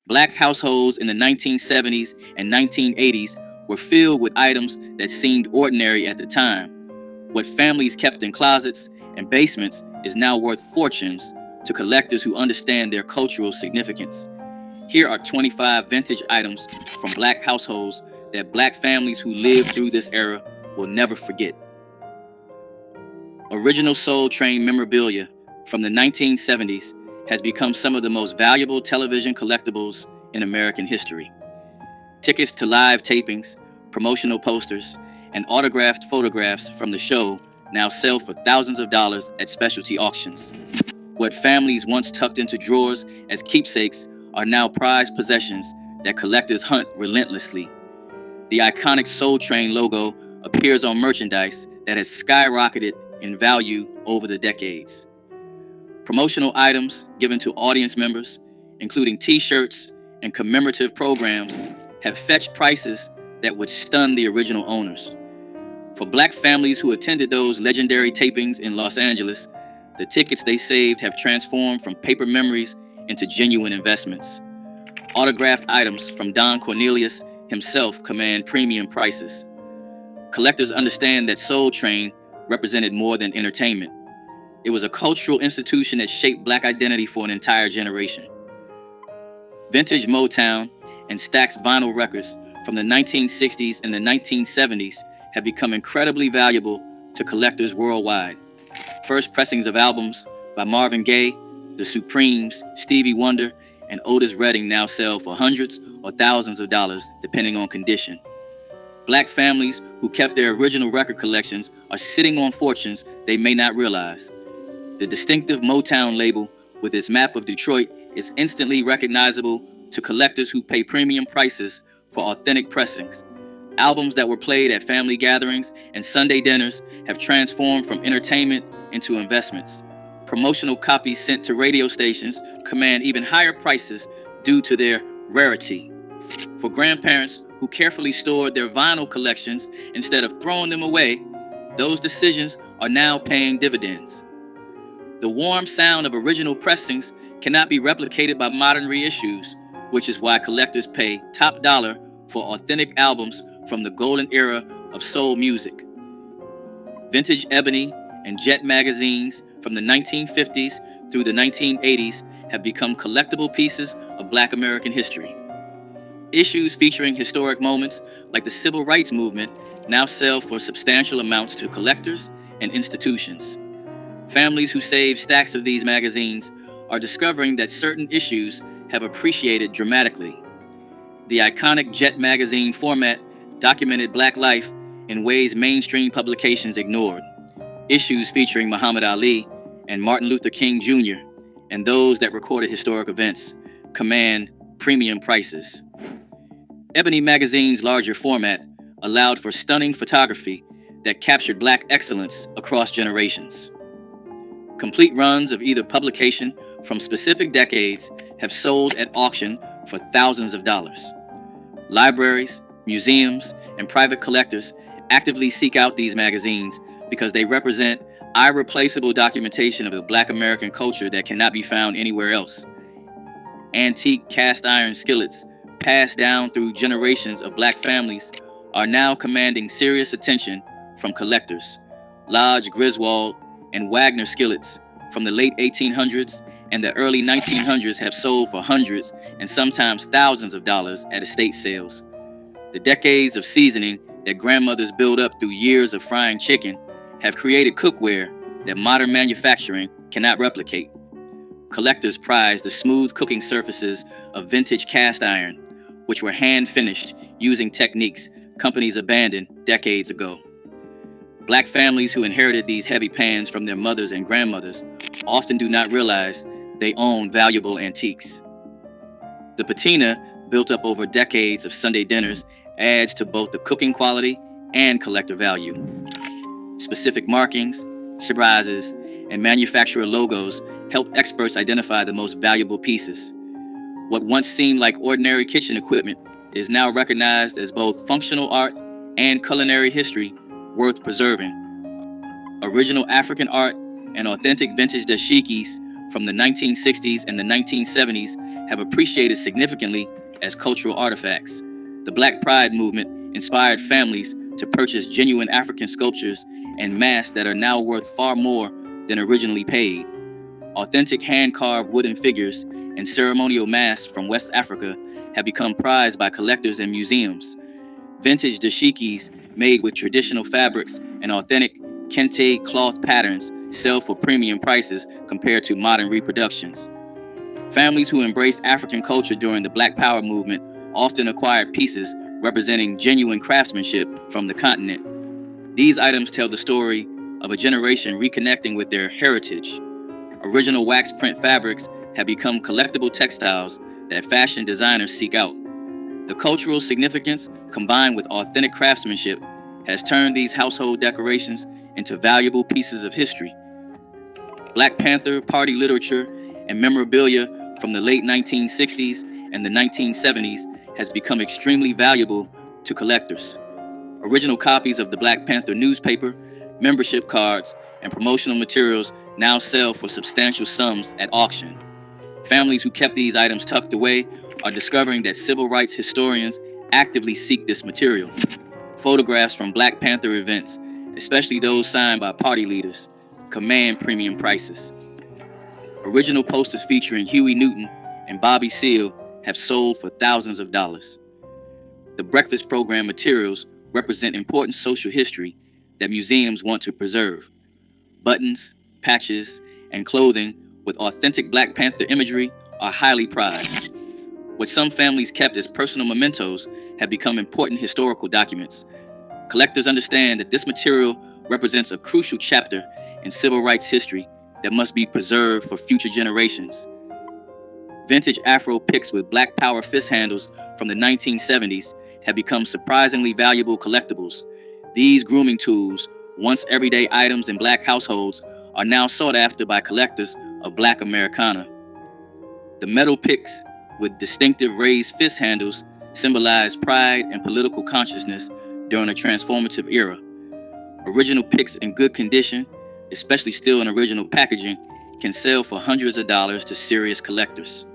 Black households in the 1970s and 1980s were filled with items that seemed ordinary at the time. What families kept in closets and basements is now worth fortunes to collectors who understand their cultural significance. Here are 25 vintage items from Black households that Black families who lived through this era will never forget. Original Soul Train memorabilia from the 1970s has become some of the most valuable television collectibles in American history. Tickets to live tapings, promotional posters, and autographed photographs from the show now sell for thousands of dollars at specialty auctions. What families once tucked into drawers as keepsakes are now prized possessions that collectors hunt relentlessly. The iconic Soul Train logo appears on merchandise that has skyrocketed in value over the decades. Promotional items given to audience members, including t-shirts and commemorative programs, have fetched prices that would stun the original owners. For Black families who attended those legendary tapings in Los Angeles, the tickets they saved have transformed from paper memories into genuine investments. Autographed items from Don Cornelius himself command premium prices. Collectors understand that Soul Train represented more than entertainment. It was a cultural institution that shaped Black identity for an entire generation. Vintage Motown and Stax vinyl records from the 1960s and the 1970s have become incredibly valuable to collectors worldwide. First pressings of albums by Marvin Gaye, The Supremes, Stevie Wonder, and Otis Redding now sell for hundreds or thousands of dollars, depending on condition. Black families who kept their original record collections are sitting on fortunes they may not realize. The distinctive Motown label with its map of Detroit is instantly recognizable to collectors who pay premium prices for authentic pressings. Albums that were played at family gatherings and Sunday dinners have transformed from entertainment into investments. Promotional copies sent to radio stations command even higher prices due to their rarity. For grandparents who carefully stored their vinyl collections instead of throwing them away, those decisions are now paying dividends. The warm sound of original pressings cannot be replicated by modern reissues, which is why collectors pay top dollar for authentic albums from the golden era of soul music. Vintage Ebony and Jet magazines from the 1950s through the 1980s have become collectible pieces of Black American history. Issues featuring historic moments like the Civil Rights Movement now sell for substantial amounts to collectors and institutions. Families who save stacks of these magazines are discovering that certain issues have appreciated dramatically. The iconic Jet magazine format documented Black life in ways mainstream publications ignored. Issues featuring Muhammad Ali and Martin Luther King Jr. and those that recorded historic events command premium prices. Ebony magazine's larger format allowed for stunning photography that captured Black excellence across generations. Complete runs of either publication from specific decades have sold at auction for thousands of dollars. Libraries, museums, and private collectors actively seek out these magazines because they represent irreplaceable documentation of the Black American culture that cannot be found anywhere else. Antique cast iron skillets passed down through generations of Black families are now commanding serious attention from collectors. Lodge Griswold and Wagner skillets from the late 1800s and the early 1900s have sold for hundreds and sometimes thousands of dollars at estate sales. The decades of seasoning that grandmothers build up through years of frying chicken have created cookware that modern manufacturing cannot replicate. Collectors prize the smooth cooking surfaces of vintage cast iron, which were hand-finished using techniques companies abandoned decades ago. Black families who inherited these heavy pans from their mothers and grandmothers often do not realize they own valuable antiques. The patina, built up over decades of Sunday dinners, adds to both the cooking quality and collector value. Specific markings, surprises, and manufacturer logos help experts identify the most valuable pieces. What once seemed like ordinary kitchen equipment is now recognized as both functional art and culinary history worth preserving. Original African art and authentic vintage dashikis from the 1960s and the 1970s have appreciated significantly as cultural artifacts. The Black Pride movement inspired families to purchase genuine African sculptures and masks that are now worth far more than originally paid. Authentic hand-carved wooden figures and ceremonial masks from West Africa have become prized by collectors and museums. Vintage dashikis made with traditional fabrics and authentic kente cloth patterns sell for premium prices compared to modern reproductions. Families who embraced African culture during the Black Power movement often acquired pieces representing genuine craftsmanship from the continent. These items tell the story of a generation reconnecting with their heritage. Original wax print fabrics have become collectible textiles that fashion designers seek out. The cultural significance, combined with authentic craftsmanship, has turned these household decorations into valuable pieces of history. Black Panther party literature and memorabilia from the late 1960s and the 1970s has become extremely valuable to collectors. Original copies of the Black Panther newspaper, membership cards, and promotional materials now sell for substantial sums at auction. Families who kept these items tucked away are discovering that civil rights historians actively seek this material. Photographs from Black Panther events, especially those signed by party leaders, command premium prices. Original posters featuring Huey Newton and Bobby Seale have sold for thousands of dollars. The breakfast program materials represent important social history that museums want to preserve. Buttons, patches, and clothing with authentic Black Panther imagery are highly prized. What some families kept as personal mementos have become important historical documents. Collectors understand that this material represents a crucial chapter in civil rights history that must be preserved for future generations. Vintage Afro picks with Black Power fist handles from the 1970s have become surprisingly valuable collectibles. These grooming tools, once everyday items in Black households, are now sought after by collectors of Black Americana. The metal picks with distinctive raised fist handles symbolize pride and political consciousness during a transformative era. Original picks in good condition, especially still in original packaging, can sell for hundreds of dollars to serious collectors.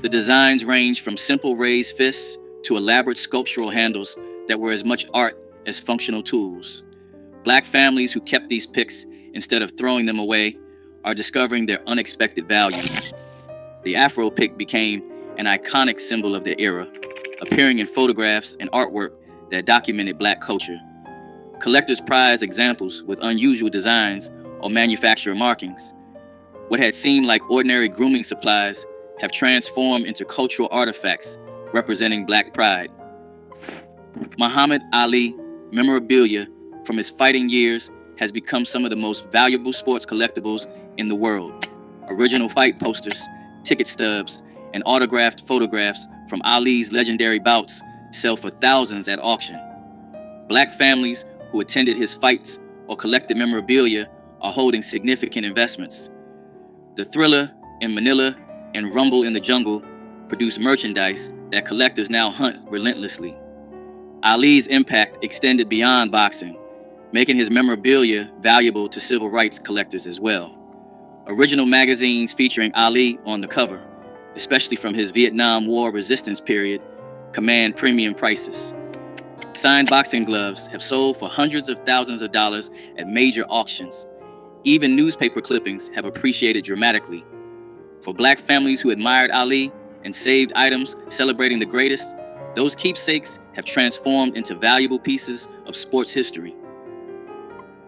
The designs range from simple raised fists to elaborate sculptural handles that were as much art as functional tools. Black families who kept these picks instead of throwing them away are discovering their unexpected value. The Afro pick became an iconic symbol of their era, appearing in photographs and artwork that documented Black culture. Collectors prize examples with unusual designs or manufacturer markings. What had seemed like ordinary grooming supplies have transformed into cultural artifacts representing Black pride. Muhammad Ali memorabilia from his fighting years has become some of the most valuable sports collectibles in the world. Original fight posters, ticket stubs, and autographed photographs from Ali's legendary bouts sell for thousands at auction. Black families who attended his fights or collected memorabilia are holding significant investments. The Thriller in Manila and Rumble in the Jungle produce merchandise that collectors now hunt relentlessly. Ali's impact extended beyond boxing, making his memorabilia valuable to civil rights collectors as well. Original magazines featuring Ali on the cover, especially from his Vietnam War resistance period, command premium prices. Signed boxing gloves have sold for hundreds of thousands of dollars at major auctions. Even newspaper clippings have appreciated dramatically. For Black families who admired Ali and saved items celebrating the greatest, those keepsakes have transformed into valuable pieces of sports history.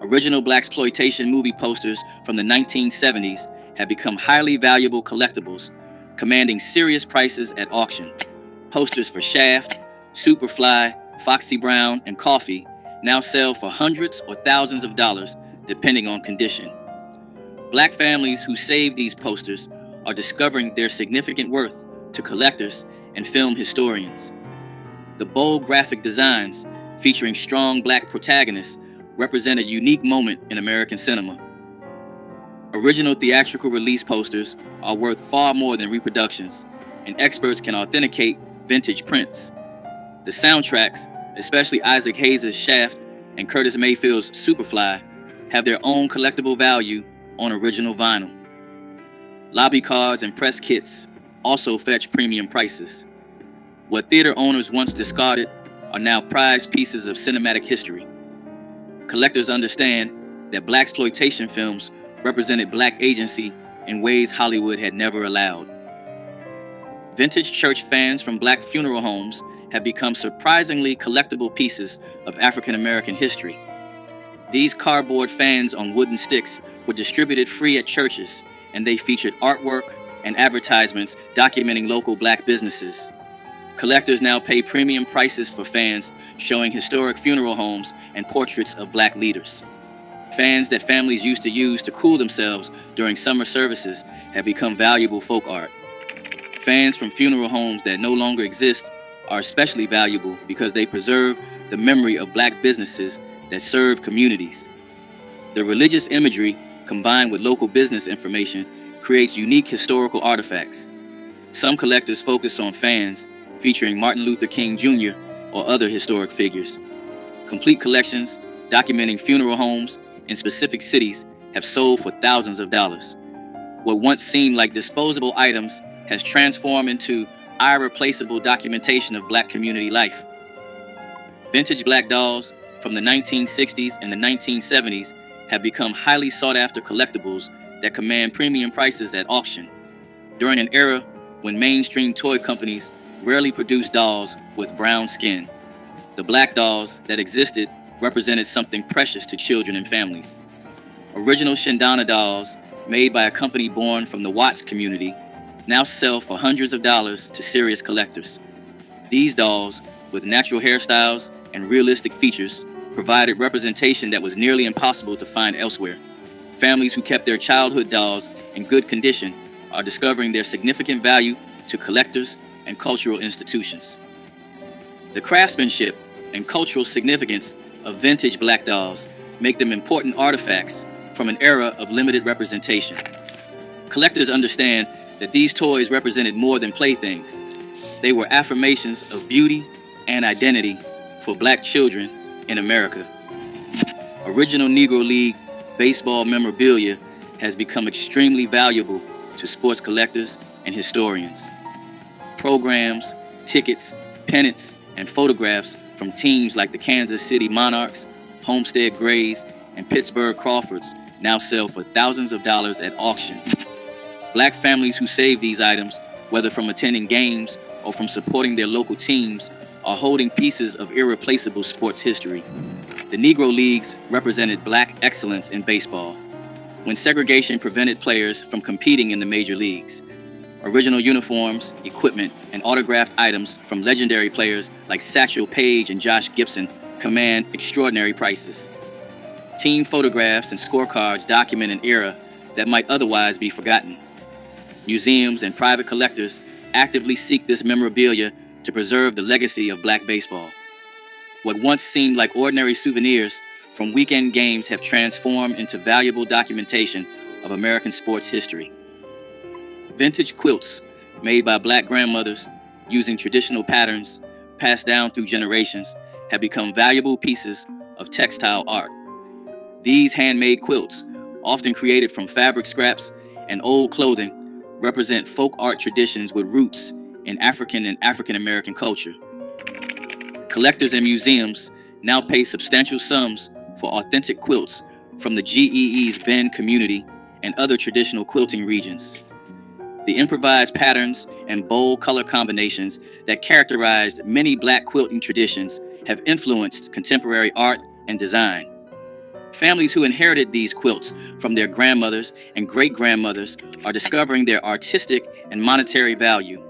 Original Blaxploitation movie posters from the 1970s have become highly valuable collectibles, commanding serious prices at auction. Posters for Shaft, Superfly, Foxy Brown, and Coffee now sell for hundreds or thousands of dollars, depending on condition. Black families who saved these posters are discovering their significant worth to collectors and film historians. The bold graphic designs, featuring strong Black protagonists, represent a unique moment in American cinema. Original theatrical release posters are worth far more than reproductions, and experts can authenticate vintage prints. The soundtracks, especially Isaac Hayes' Shaft and Curtis Mayfield's Superfly, have their own collectible value on original vinyl. Lobby cards and press kits also fetch premium prices. What theater owners once discarded are now prized pieces of cinematic history. Collectors understand that blaxploitation films represented black agency in ways Hollywood had never allowed. Vintage church fans from black funeral homes have become surprisingly collectible pieces of African American history. These cardboard fans on wooden sticks were distributed free at churches, and they featured artwork and advertisements documenting local black businesses. Collectors now pay premium prices for fans showing historic funeral homes and portraits of black leaders. Fans that families used to use to cool themselves during summer services have become valuable folk art. Fans from funeral homes that no longer exist are especially valuable because they preserve the memory of black businesses that serve communities. The religious imagery, combined with local business information, creates unique historical artifacts. Some collectors focus on fans featuring Martin Luther King Jr. or other historic figures. Complete collections documenting funeral homes in specific cities have sold for thousands of dollars. What once seemed like disposable items has transformed into irreplaceable documentation of black community life. Vintage black dolls from the 1960s and the 1970s have become highly sought-after collectibles that command premium prices at auction. During an era when mainstream toy companies rarely produced dolls with brown skin, the black dolls that existed represented something precious to children and families. Original Shindana dolls, made by a company born from the Watts community, now sell for hundreds of dollars to serious collectors. These dolls, with natural hairstyles and realistic features, provided representation that was nearly impossible to find elsewhere. Families who kept their childhood dolls in good condition are discovering their significant value to collectors and cultural institutions. The craftsmanship and cultural significance of vintage black dolls make them important artifacts from an era of limited representation. Collectors understand that these toys represented more than playthings. They were affirmations of beauty and identity for black children in America. Original Negro League baseball memorabilia has become extremely valuable to sports collectors and historians. Programs, tickets, pennants, and photographs from teams like the Kansas City Monarchs, Homestead Grays, and Pittsburgh Crawfords now sell for thousands of dollars at auction. Black families who save these items, whether from attending games or from supporting their local teams, are holding pieces of irreplaceable sports history. The Negro Leagues represented black excellence in baseball, when segregation prevented players from competing in the major leagues. Original uniforms, equipment, and autographed items from legendary players like Satchel Paige and Josh Gibson command extraordinary prices. Team photographs and scorecards document an era that might otherwise be forgotten. Museums and private collectors actively seek this memorabilia to preserve the legacy of black baseball. What once seemed like ordinary souvenirs from weekend games have transformed into valuable documentation of American sports history. Vintage quilts made by black grandmothers using traditional patterns passed down through generations have become valuable pieces of textile art. These handmade quilts, often created from fabric scraps and old clothing, represent folk art traditions with roots in African and African American culture. Collectors and museums now pay substantial sums for authentic quilts from the GEE's Bend community and other traditional quilting regions. The improvised patterns and bold color combinations that characterized many black quilting traditions have influenced contemporary art and design. Families who inherited these quilts from their grandmothers and great-grandmothers are discovering their artistic and monetary value.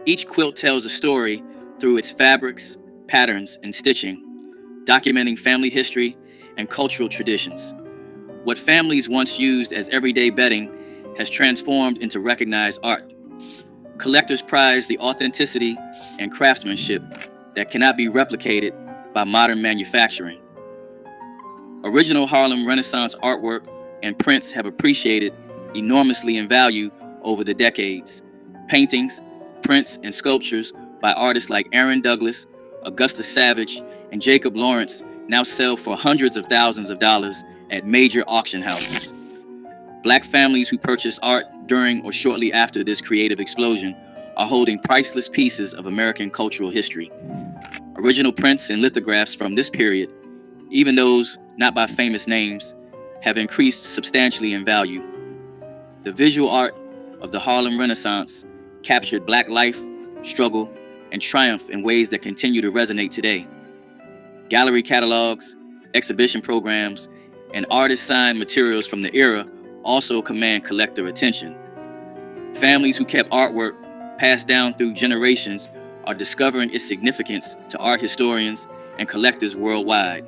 Each quilt tells a story through its fabrics, patterns, and stitching, documenting family history and cultural traditions. What families once used as everyday bedding has transformed into recognized art. Collectors prize the authenticity and craftsmanship that cannot be replicated by modern manufacturing. Original Harlem Renaissance artwork and prints have appreciated enormously in value over the decades. Paintings, prints, and sculptures by artists like Aaron Douglas, Augusta Savage, and Jacob Lawrence now sell for hundreds of thousands of dollars at major auction houses. Black families who purchased art during or shortly after this creative explosion are holding priceless pieces of American cultural history. Original prints and lithographs from this period, even those not by famous names, have increased substantially in value. The visual art of the Harlem Renaissance captured Black life, struggle, and triumph in ways that continue to resonate today. Gallery catalogs, exhibition programs, and artist-signed materials from the era also command collector attention. Families who kept artwork passed down through generations are discovering its significance to art historians and collectors worldwide.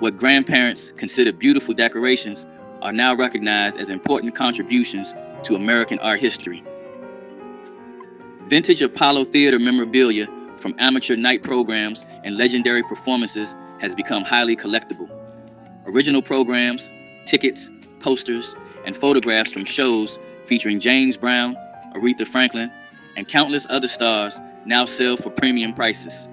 What grandparents considered beautiful decorations are now recognized as important contributions to American art history. Vintage Apollo Theater memorabilia from amateur night programs and legendary performances has become highly collectible. Original programs, tickets, posters, and photographs from shows featuring James Brown, Aretha Franklin, and countless other stars now sell for premium prices.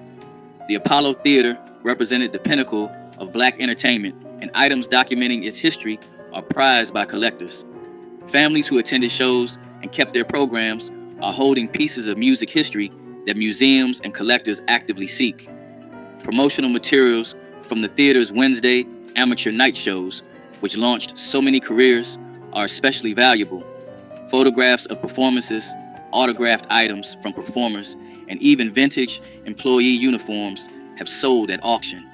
The Apollo Theater represented the pinnacle of Black entertainment, and items documenting its history are prized by collectors. Families who attended shows and kept their programs are holding pieces of music history that museums and collectors actively seek. Promotional materials from the theater's Wednesday amateur night shows, which launched so many careers, are especially valuable. Photographs of performances, autographed items from performers, and even vintage employee uniforms have sold at auction.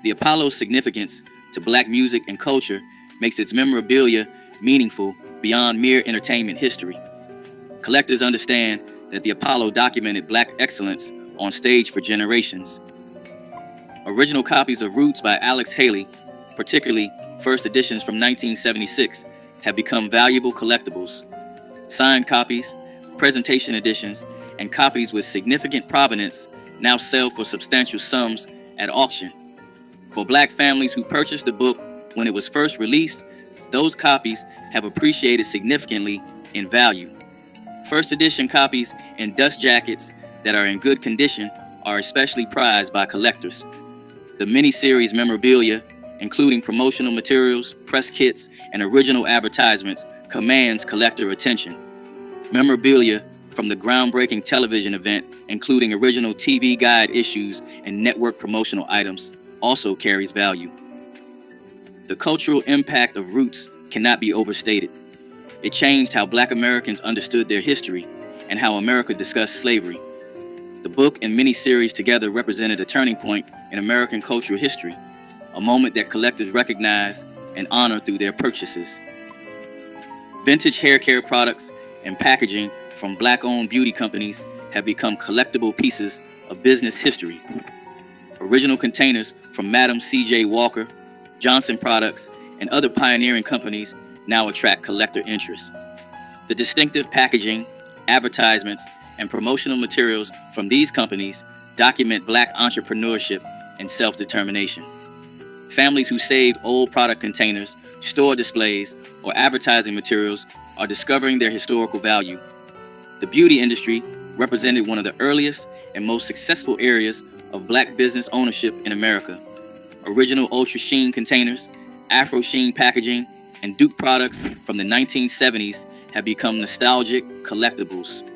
The Apollo's significance to Black music and culture makes its memorabilia meaningful beyond mere entertainment history. Collectors understand that the Apollo documented Black excellence on stage for generations. Original copies of Roots by Alex Haley, particularly first editions from 1976, have become valuable collectibles. Signed copies, presentation editions, and copies with significant provenance now sell for substantial sums at auction. For Black families who purchased the book when it was first released, those copies have appreciated significantly in value. First edition copies in dust jackets that are in good condition are especially prized by collectors. The mini-series memorabilia, including promotional materials, press kits, and original advertisements, commands collector attention. Memorabilia from the groundbreaking television event, including original TV guide issues and network promotional items, also carries value. The cultural impact of Roots cannot be overstated. It changed how Black Americans understood their history and how America discussed slavery. The book and miniseries together represented a turning point in American cultural history, a moment that collectors recognize and honor through their purchases. Vintage hair care products and packaging from Black-owned beauty companies have become collectible pieces of business history. Original containers from Madam C.J. Walker, Johnson Products, and other pioneering companies now attract collector interest. The distinctive packaging, advertisements, and promotional materials from these companies document Black entrepreneurship and self-determination. Families who saved old product containers, store displays, or advertising materials are discovering their historical value. The beauty industry represented one of the earliest and most successful areas of Black business ownership in America. Original Ultra Sheen containers, Afro Sheen packaging, and Duke products from the 1970s have become nostalgic collectibles.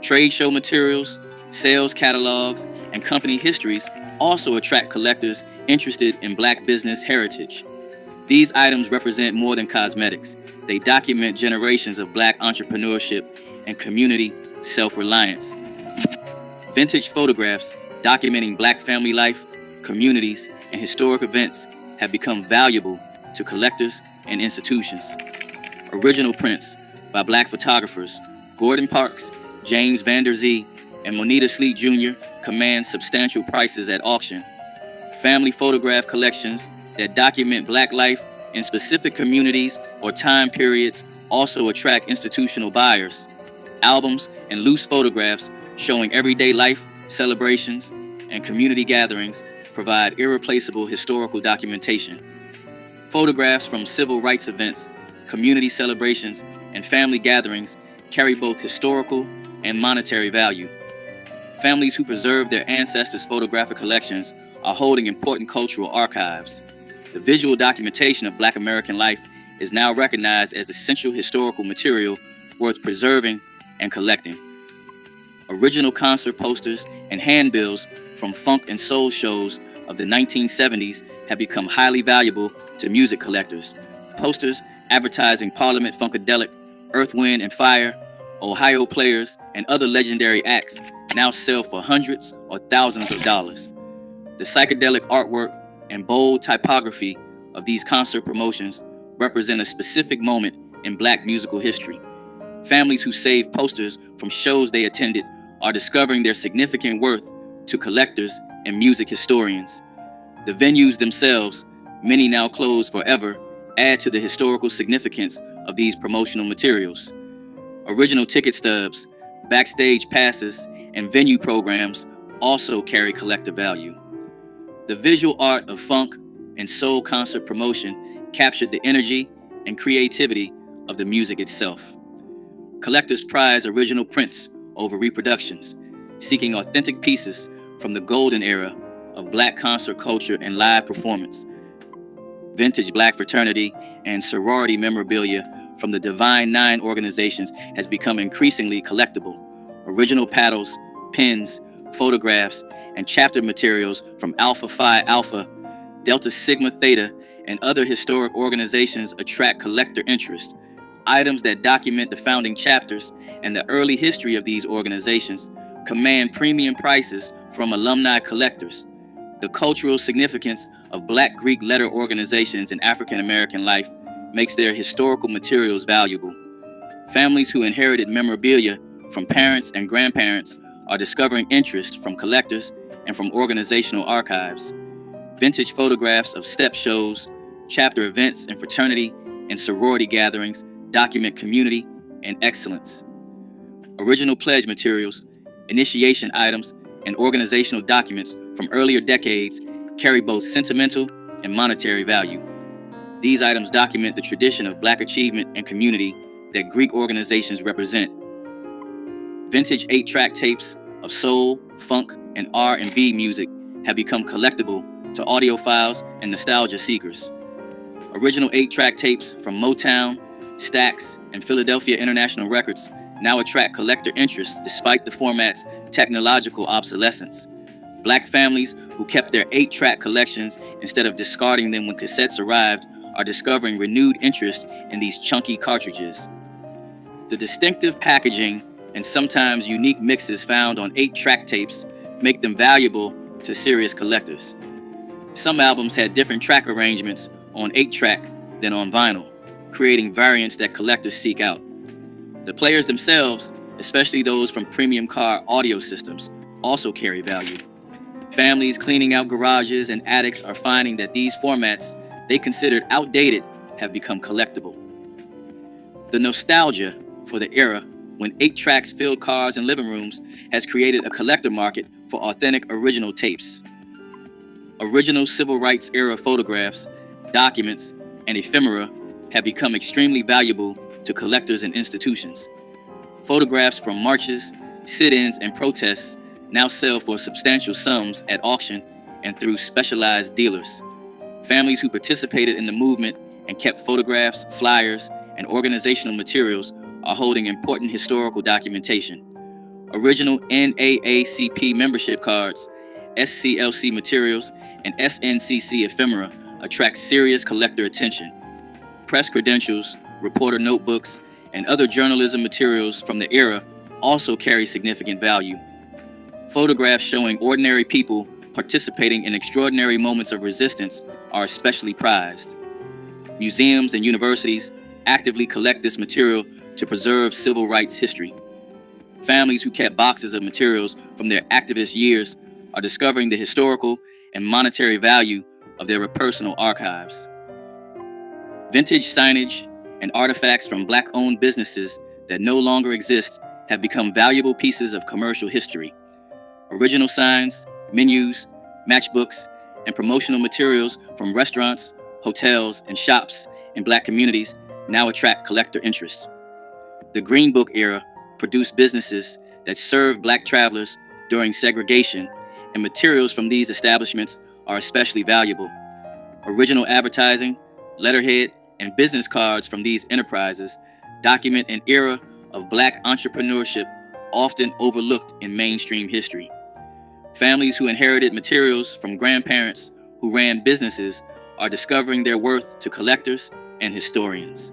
Trade show materials, sales catalogs, and company histories also attract collectors interested in Black business heritage. These items represent more than cosmetics. They document generations of Black entrepreneurship and community self-reliance. Vintage photographs documenting Black family life, communities, and historic events have become valuable to collectors and institutions. Original prints by Black photographers Gordon Parks, James Van Der Zee, and Moneta Sleet Jr. command substantial prices at auction. Family photograph collections that document Black life in specific communities or time periods also attract institutional buyers. Albums and loose photographs showing everyday life, celebrations, and community gatherings provide irreplaceable historical documentation. Photographs from civil rights events, community celebrations, and family gatherings carry both historical and monetary value. Families who preserve their ancestors' photographic collections are holding important cultural archives. The visual documentation of Black American life is now recognized as essential historical material worth preserving and collecting. Original concert posters and handbills from funk and soul shows of the 1970s have become highly valuable to music collectors. Posters advertising Parliament Funkadelic, Earth, Wind and Fire, Ohio Players, and other legendary acts now sell for hundreds or thousands of dollars. The psychedelic artwork and bold typography of these concert promotions represent a specific moment in Black musical history. Families who saved posters from shows they attended are discovering their significant worth to collectors and music historians. The venues themselves, many now closed forever, add to the historical significance of these promotional materials. Original ticket stubs, backstage passes, and venue programs also carry collector value. The visual art of funk and soul concert promotion captured the energy and creativity of the music itself. Collectors prize original prints over reproductions, seeking authentic pieces from the golden era of Black concert culture and live performance. Vintage Black fraternity and sorority memorabilia from the Divine Nine organizations has become increasingly collectible. Original paddles, pins, photographs, and chapter materials from Alpha Phi Alpha, Delta Sigma Theta, and other historic organizations attract collector interest. Items that document the founding chapters and the early history of these organizations command premium prices from alumni collectors. The cultural significance of Black Greek letter organizations in African American life makes their historical materials valuable. Families who inherited memorabilia from parents and grandparents are discovering interest from collectors and from organizational archives. Vintage photographs of step shows, chapter events, and fraternity and sorority gatherings document community and excellence. Original pledge materials, initiation items, and organizational documents from earlier decades carry both sentimental and monetary value. These items document the tradition of Black achievement and community that Greek organizations represent. Vintage 8-track tapes of soul, funk, and R&B music have become collectible to audiophiles and nostalgia seekers. Original 8-track tapes from Motown, Stax, and Philadelphia International Records now attract collector interest despite the format's technological obsolescence. Black families who kept their 8-track collections instead of discarding them when cassettes arrived are discovering renewed interest in these chunky cartridges. The distinctive packaging and sometimes unique mixes found on 8-track tapes make them valuable to serious collectors. Some albums had different track arrangements on 8-track than on vinyl, creating variants that collectors seek out. The players themselves, especially those from premium car audio systems, also carry value. Families cleaning out garages and attics are finding that these formats they considered outdated have become collectible. The nostalgia for the era when 8 tracks filled cars and living rooms has created a collector market for authentic original tapes. Original civil rights era photographs, documents, and ephemera have become extremely valuable to collectors and institutions. Photographs from marches, sit-ins, and protests now sell for substantial sums at auction and through specialized dealers. Families who participated in the movement and kept photographs, flyers, and organizational materials are holding important historical documentation. Original NAACP membership cards, SCLC materials, and SNCC ephemera attract serious collector attention. Press credentials, reporter notebooks, and other journalism materials from the era also carry significant value. Photographs showing ordinary people participating in extraordinary moments of resistance are especially prized. Museums and universities actively collect this material to preserve civil rights history. Families who kept boxes of materials from their activist years are discovering the historical and monetary value of their personal archives. Vintage signage and artifacts from Black-owned businesses that no longer exist have become valuable pieces of commercial history. Original signs, menus, matchbooks, and promotional materials from restaurants, hotels, and shops in Black communities now attract collector interest. The Green Book era produced businesses that served Black travelers during segregation, and materials from these establishments are especially valuable. Original advertising, letterhead, and business cards from these enterprises document an era of Black entrepreneurship often overlooked in mainstream history. Families who inherited materials from grandparents who ran businesses are discovering their worth to collectors and historians.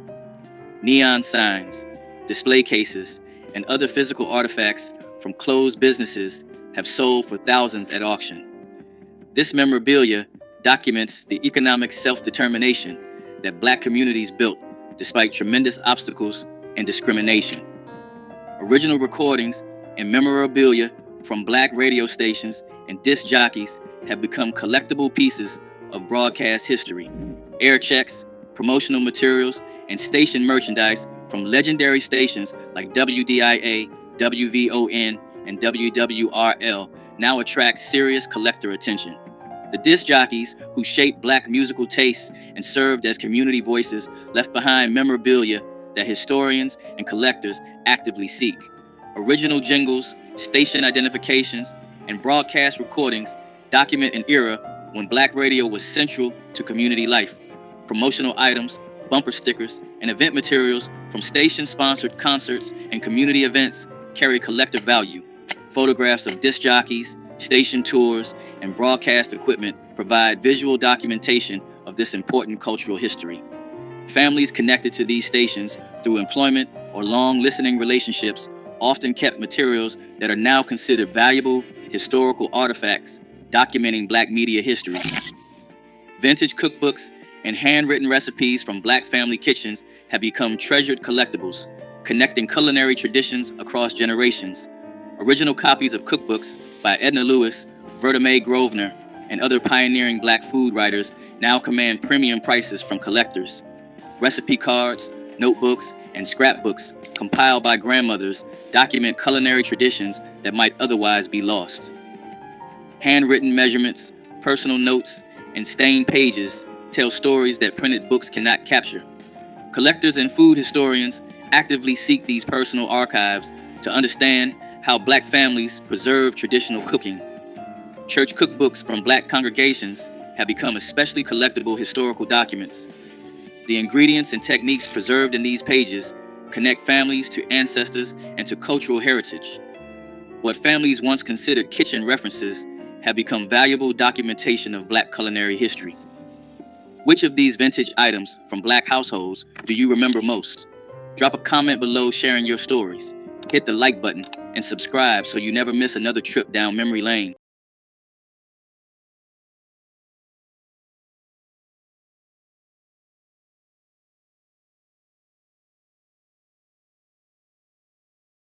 Neon signs, display cases, and other physical artifacts from closed businesses have sold for thousands at auction. This memorabilia documents the economic self-determination that Black communities built despite tremendous obstacles and discrimination. Original recordings and memorabilia from Black radio stations and disc jockeys have become collectible pieces of broadcast history. Air checks, promotional materials, and station merchandise from legendary stations like WDIA, WVON, and WWRL now attract serious collector attention. The disc jockeys who shaped Black musical tastes and served as community voices left behind memorabilia that historians and collectors actively seek. Original jingles, station identifications, and broadcast recordings document an era when Black radio was central to community life. Promotional items, bumper stickers, and event materials from station-sponsored concerts and community events carry collective value. Photographs of disc jockeys, station tours, and broadcast equipment provide visual documentation of this important cultural history. Families connected to these stations through employment or long listening relationships often kept materials that are now considered valuable historical artifacts documenting Black media history. Vintage cookbooks and handwritten recipes from Black family kitchens have become treasured collectibles, connecting culinary traditions across generations. Original copies of cookbooks by Edna Lewis, Verta Mae Grosvenor, and other pioneering Black food writers now command premium prices from collectors. Recipe cards, notebooks, and scrapbooks compiled by grandmothers document culinary traditions that might otherwise be lost. Handwritten measurements, personal notes, and stained pages tell stories that printed books cannot capture. Collectors and food historians actively seek these personal archives to understand how Black families preserve traditional cooking. Church cookbooks from Black congregations have become especially collectible historical documents. The ingredients and techniques preserved in these pages connect families to ancestors and to cultural heritage. What families once considered kitchen references have become valuable documentation of Black culinary history. Which of these vintage items from Black households do you remember most? Drop a comment below sharing your stories. Hit the like button and subscribe so you never miss another trip down memory lane.